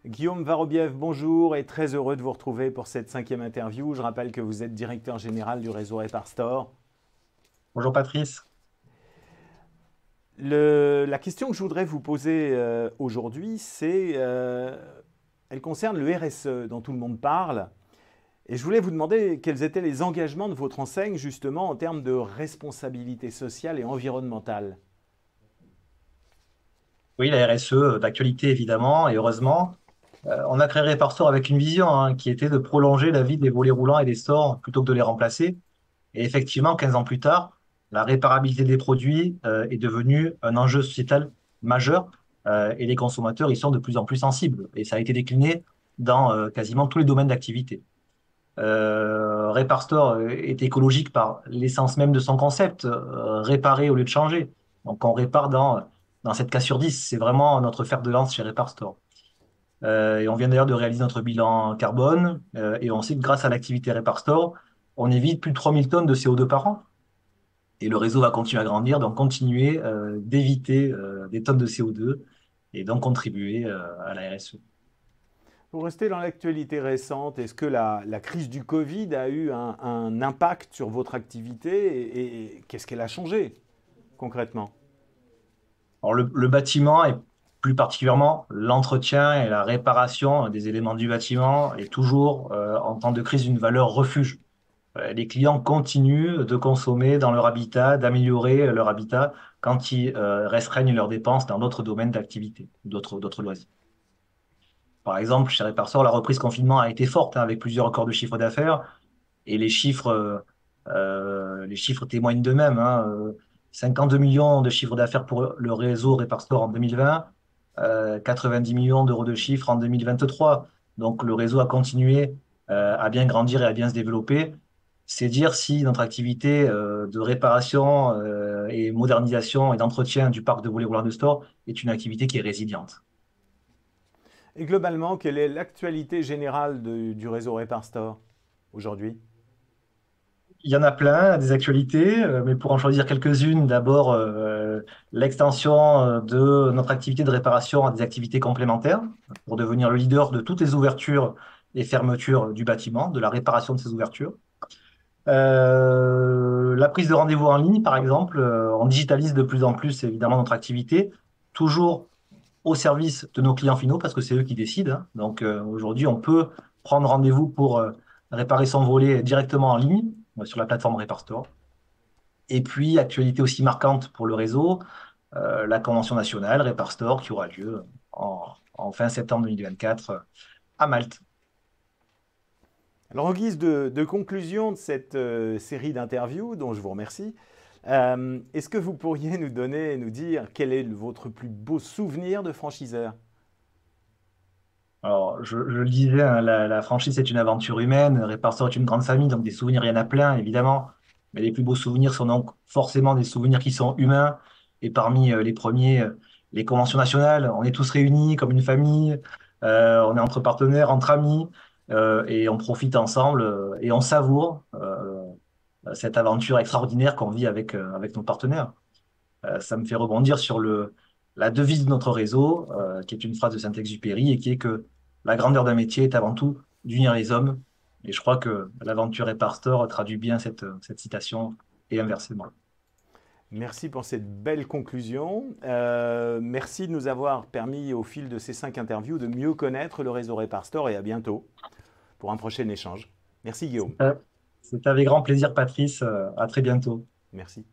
Guillaume Varobiev, bonjour et très heureux de vous retrouver pour cette 5e interview. Je rappelle que vous êtes directeur général du réseau Reparstore. Bonjour Patrice. La question que je voudrais vous poser aujourd'hui, elle concerne le RSE dont tout le monde parle. Et je voulais vous demander quels étaient les engagements de votre enseigne justement en termes de responsabilité sociale et environnementale. Oui, la RSE d'actualité évidemment, et heureusement. On a créé Reparstore avec une vision qui était de prolonger la vie des volets roulants et des stores plutôt que de les remplacer. Et effectivement, 15 ans plus tard, la réparabilité des produits est devenue un enjeu sociétal majeur et les consommateurs y sont de plus en plus sensibles. Et ça a été décliné dans quasiment tous les domaines d'activité. Reparstore est écologique par l'essence même de son concept, réparer au lieu de changer. Donc on répare dans 7 cas sur 10. C'est vraiment notre fer de lance chez Reparstore. Et on vient d'ailleurs de réaliser notre bilan carbone. Et on sait que grâce à l'activité Reparstore, on évite plus de 3000 tonnes de CO2 par an. Et le réseau va continuer à grandir, donc continuer d'éviter des tonnes de CO2 et donc contribuer à la RSE. Pour rester dans l'actualité récente, est-ce que la crise du Covid a eu un impact sur votre activité et qu'est-ce qu'elle a changé concrètement? Alors le bâtiment et plus particulièrement l'entretien et la réparation des éléments du bâtiment est toujours en temps de crise une valeur refuge. Les clients continuent de consommer dans leur habitat, d'améliorer leur habitat quand ils restreignent leurs dépenses dans d'autres domaines d'activité, d'autres loisirs. Par exemple, chez Reparstore, la reprise confinement a été forte avec plusieurs records de chiffre d'affaires et les chiffres témoignent d'eux-mêmes. 52 millions de chiffre d'affaires pour le réseau Reparstore en 2020, 90 millions d'euros de chiffre en 2023. Donc le réseau a continué à bien grandir et à bien se développer. C'est dire si notre activité de réparation et modernisation et d'entretien du parc de volets roulants de store est une activité qui est résiliente. Et globalement, quelle est l'actualité générale du réseau Reparstore aujourd'hui? Il y en a plein, des actualités, mais pour en choisir quelques-unes, d'abord l'extension de notre activité de réparation à des activités complémentaires pour devenir le leader de toutes les ouvertures et fermetures du bâtiment, de la réparation de ces ouvertures. La prise de rendez-vous en ligne, par exemple, on digitalise de plus en plus évidemment notre activité, toujours au service de nos clients finaux parce que c'est eux qui décident. Donc aujourd'hui, on peut prendre rendez-vous pour réparer son volet directement en ligne sur la plateforme Reparstore. Et puis, actualité aussi marquante pour le réseau, la convention nationale Reparstore qui aura lieu en fin septembre 2024 à Malte. Alors, en guise de conclusion de cette série d'interviews, dont je vous remercie, est-ce que vous pourriez nous dire quel est votre plus beau souvenir de franchiseur? Alors, je le disais, la franchise est une aventure humaine, Reparstore est une grande famille, donc des souvenirs, il y en a plein, évidemment. Mais les plus beaux souvenirs sont donc forcément des souvenirs qui sont humains. Et parmi les premiers, les conventions nationales, on est tous réunis comme une famille, on est entre partenaires, entre amis, et on profite ensemble et on savoure cette aventure extraordinaire qu'on vit avec nos partenaires. Ça me fait rebondir sur la devise de notre réseau, qui est une phrase de Saint-Exupéry et qui est que la grandeur d'un métier est avant tout d'unir les hommes. Et je crois que l'aventure Reparstore traduit bien cette citation et inversement. Merci pour cette belle conclusion. Merci de nous avoir permis au fil de ces 5 interviews de mieux connaître le réseau Reparstore et à bientôt pour un prochain échange. Merci Guillaume. C'est avec grand plaisir, Patrice. À très bientôt. Merci.